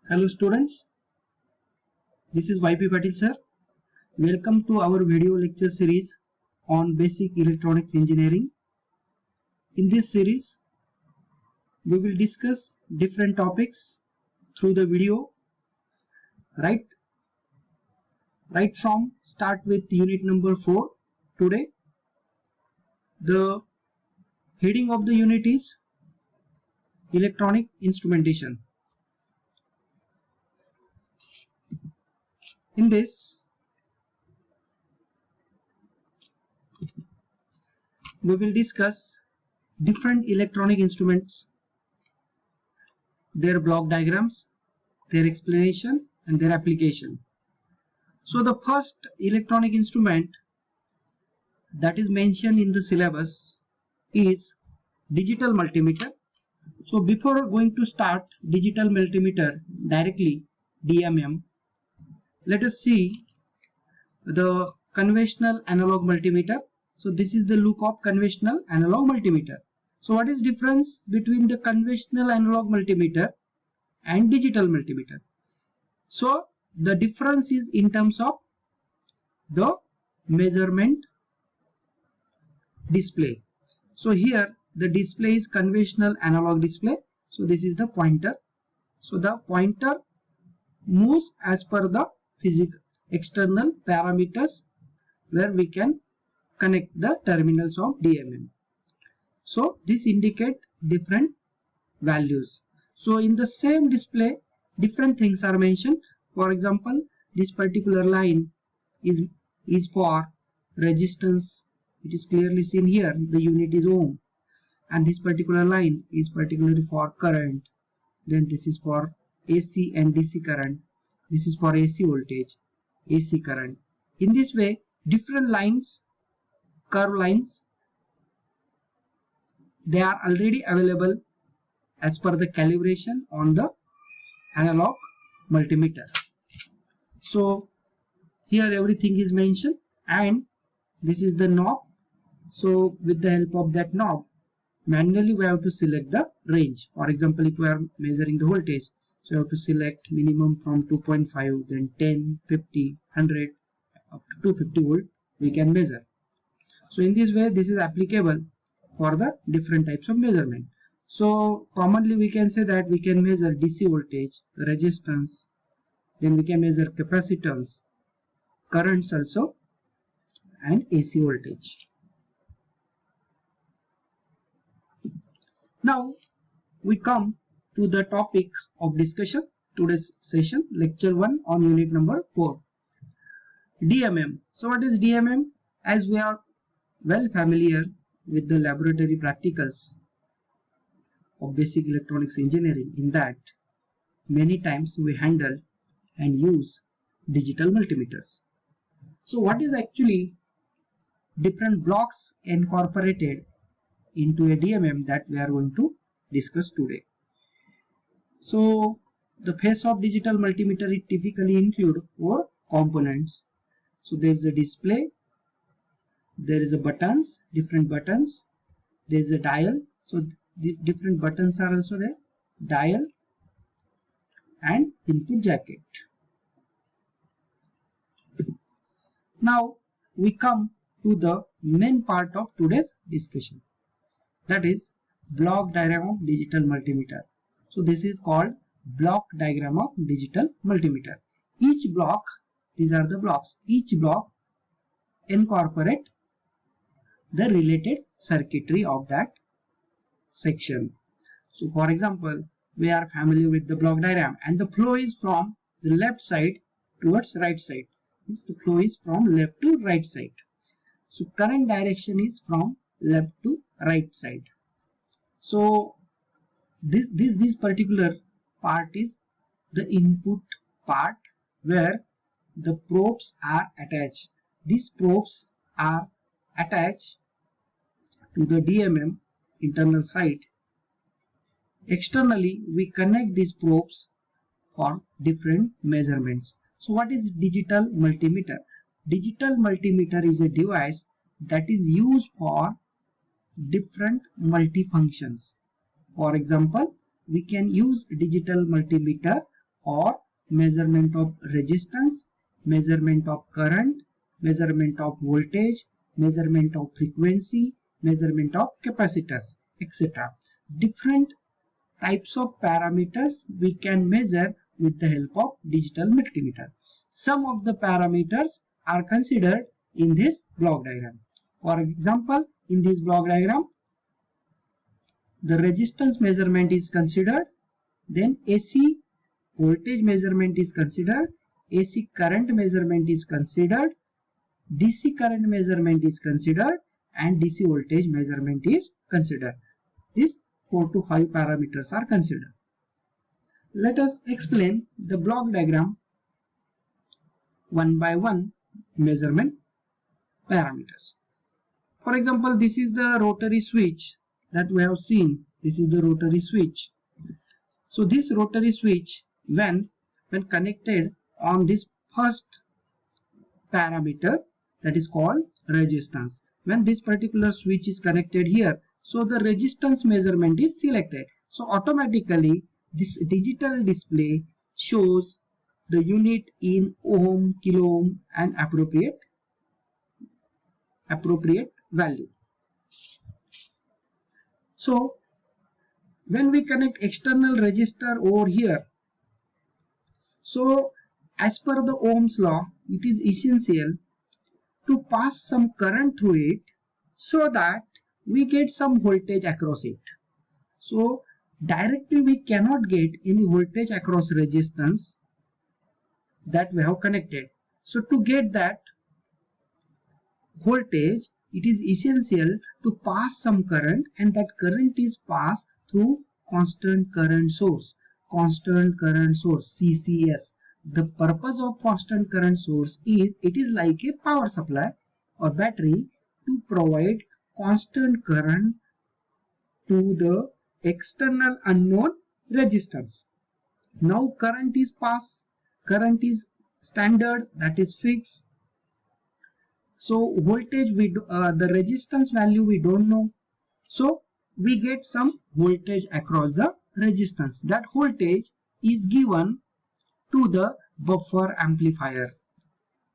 Hello students, this is YP Patil sir. Welcome to our video lecture series on basic electronics engineering. In this series, we will discuss different topics through the video. Right from start with unit number 4 today. The heading of the unit is electronic instrumentation. In this, we will discuss different electronic instruments, their block diagrams, their explanation and their application. So the first electronic instrument that is mentioned in the syllabus is digital multimeter. So before going to start digital multimeter directly, DMM, let us see the conventional analog multimeter. So this is the look of conventional analog multimeter. So what is difference between the conventional analog multimeter and digital multimeter? So the difference is in terms of the measurement display. So here the display is conventional analog display. So this is the pointer. So the pointer moves as per the physical external parameters where we can connect the terminals of DMM. So this indicate different values. So in the same display, different things are mentioned. For example, this particular line is for resistance. It is clearly seen here. The unit is ohm. And this particular line is particularly for current. Then this is for AC and DC current. This is for AC voltage, AC current. In this way, different lines, curve lines, they are already available as per the calibration on the analog multimeter. So here everything is mentioned, and this is the knob. So with the help of that knob, manually we have to select the range. For example, if we are measuring the voltage, so you have to select minimum from 2.5, then 10, 50, 100, up to 250 volt we can measure. So in this way, this is applicable for the different types of measurement. So commonly we can say that we can measure DC voltage, resistance, then we can measure capacitance, currents also, and AC voltage. Now we come to the topic of discussion, today's session, lecture 1 on unit number 4. DMM. So what is DMM? As we are well familiar with the laboratory practicals of basic electronics engineering, in that many times we handle and use digital multimeters. So what is actually different blocks incorporated into a DMM that we are going to discuss today. So the face of digital multimeter, it typically include 4 components. So there is a display, there is a buttons, different buttons, there is a dial. So the different buttons are also there, dial and input jacket. Now we come to the main part of today's discussion, that is block diagram of digital multimeter. So this is called block diagram of digital multimeter. Each block, these are the blocks, each block incorporate the related circuitry of that section. So for example, we are familiar with the block diagram, and the flow is from the left side towards right side. The flow is from left to right side. So current direction is from left to right side. So this particular part is the input part where the probes are attached. These probes are attached to the DMM internal side. Externally, we connect these probes for different measurements. So what is digital multimeter? Digital multimeter is a device that is used for different multifunctions. For example, we can use digital multimeter or measurement of resistance, measurement of current, measurement of voltage, measurement of frequency, measurement of capacitors, etc. Different types of parameters we can measure with the help of digital multimeter. Some of the parameters are considered in this block diagram. For example, in this block diagram, the resistance measurement is considered, then AC voltage measurement is considered, AC current measurement is considered, DC current measurement is considered, and DC voltage measurement is considered. These 4 to 5 parameters are considered. Let us explain the block diagram one by one measurement parameters. For example, this is the rotary switch that we have seen. This is the rotary switch. So this rotary switch, when connected on this first parameter, that is called resistance. When this particular switch is connected here, so the resistance measurement is selected. So automatically this digital display shows the unit in ohm, kilo ohm, and appropriate value. So when we connect external resistor over here, so as per the Ohm's law, it is essential to pass some current through it so that we get some voltage across it. So directly we cannot get any voltage across resistance that we have connected. So to get that voltage, it is essential to pass some current, and that current is passed through constant current source, CCS. The purpose of constant current source is, it is like a power supply or battery to provide constant current to the external unknown resistance. Now current is passed, current is standard, that is fixed. So voltage, the resistance value we don't know. So we get some voltage across the resistance. That voltage is given to the buffer amplifier.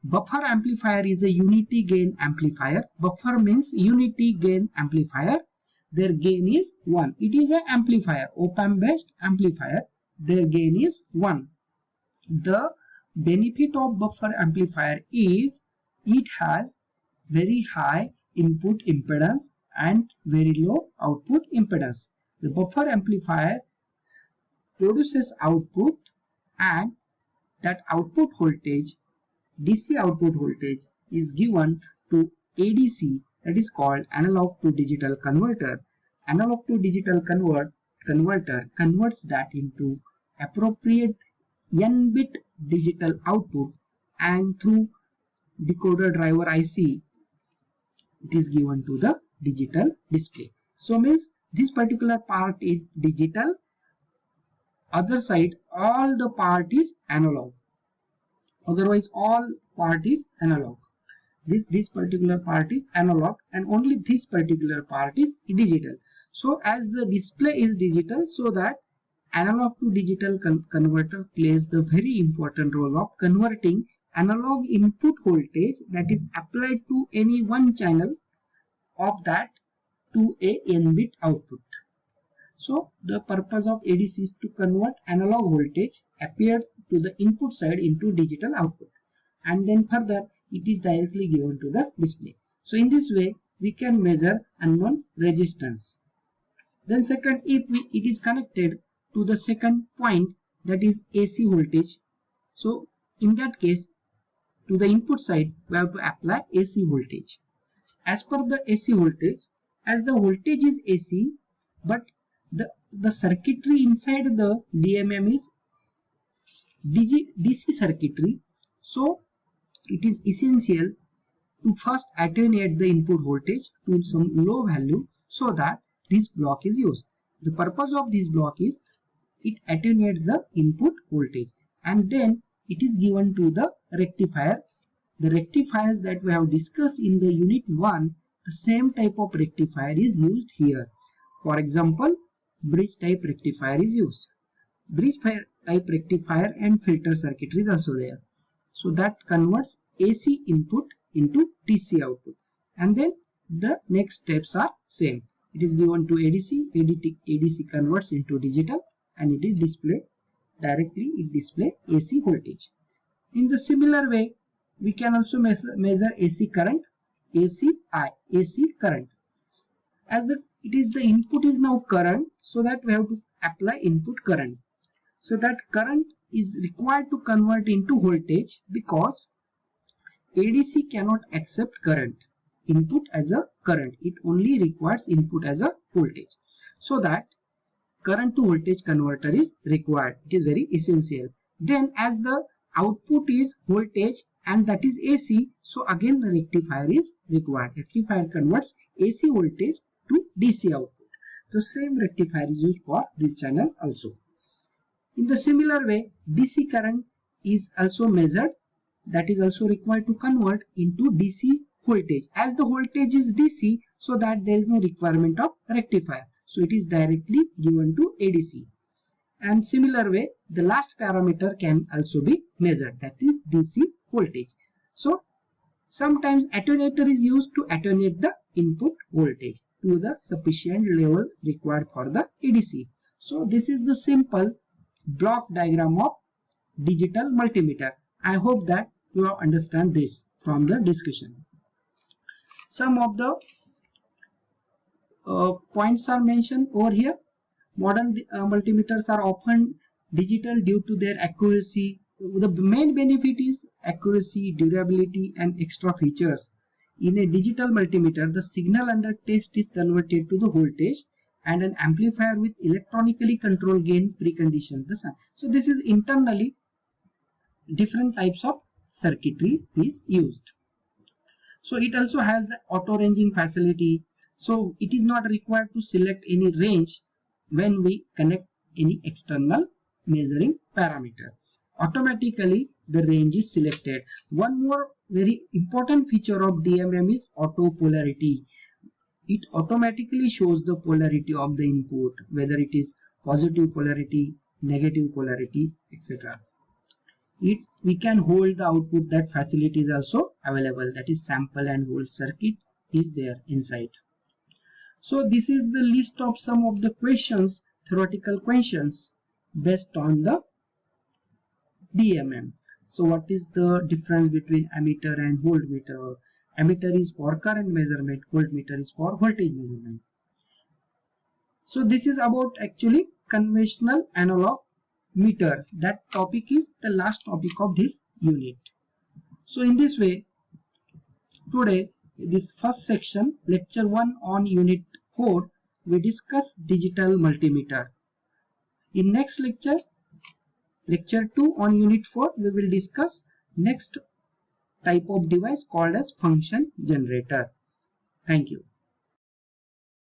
Buffer amplifier is a unity gain amplifier. Buffer means unity gain amplifier. Their gain is 1. It is an amplifier, op-amp based amplifier. Their gain is 1. The benefit of buffer amplifier is it has very high input impedance and very low output impedance. The buffer amplifier produces output, and that output voltage, DC output voltage, is given to ADC, that is called analog to digital converter. Analog to digital converter converts that into appropriate n-bit digital output, and through decoder driver IC it is given to the digital display. So means this particular part is digital, other side all the part is analog, otherwise all part is analog. This particular part is analog, and only this particular part is digital. So as the display is digital, so that analog to digital converter plays the very important role of converting analog input voltage that is applied to any one channel of that to a n-bit output. So the purpose of ADC is to convert analog voltage appeared to the input side into digital output, and then further it is directly given to the display. So in this way we can measure unknown resistance. Then second, if it is connected to the second point, that is AC voltage, so in that case to the input side we have to apply AC voltage. As per the AC voltage, as the voltage is AC, but the circuitry inside the DMM is DC circuitry, so it is essential to first attenuate the input voltage to some low value so that this block is used. The purpose of this block is it attenuates the input voltage, and then it is given to the rectifier. The rectifiers that we have discussed in the unit 1, the same type of rectifier is used here. For example, bridge type rectifier is used. bridge type rectifier and filter circuitry is also there. So that converts AC input into DC output, and then the next steps are same. It is given to ADC, ADC converts into digital, and it is displayed directly. It displays AC voltage. In the similar way, we can also measure AC current, AC current. As the input is now current, so that we have to apply input current. So that current is required to convert into voltage, because ADC cannot accept current input as a current. It only requires input as a voltage. So that current to voltage converter is required. It is very essential. Then as the output is voltage and that is AC, so again the rectifier is required. Rectifier converts AC voltage to DC output. The same rectifier is used for this channel also. In the similar way, DC current is also measured. That is also required to convert into DC voltage. As the voltage is DC, so that there is no requirement of rectifier. So it is directly given to ADC. And similar way, the last parameter can also be measured, that is DC voltage. So sometimes attenuator is used to attenuate the input voltage to the sufficient level required for the ADC. So this is the simple block diagram of digital multimeter. I hope that you have understand this from the discussion. Some of the points are mentioned over here. Modern multimeters are often digital due to their accuracy. The main benefit is accuracy, durability, and extra features. In a digital multimeter, the signal under test is converted to the voltage, and an amplifier with electronically controlled gain preconditions. So this is internally different types of circuitry is used. So it also has the auto ranging facility. So it is not required to select any range when we connect any external measuring parameter. Automatically the range is selected. One more very important feature of DMM is auto polarity. It automatically shows the polarity of the input, whether it is positive polarity, negative polarity, etc. We can hold the output. That facility is also available, that is sample and hold circuit is there inside. So this is the list of some of the questions, theoretical questions based on the DMM. So what is the difference between ammeter and voltmeter? Ammeter is for current measurement, voltmeter is for voltage measurement. So this is about actually conventional analog meter. That topic is the last topic of this unit. So in this way, today this first section, lecture 1 on unit 4, we discuss digital multimeter. In next lecture, lecture 2 on unit 4, we will discuss next type of device called as function generator. Thank you.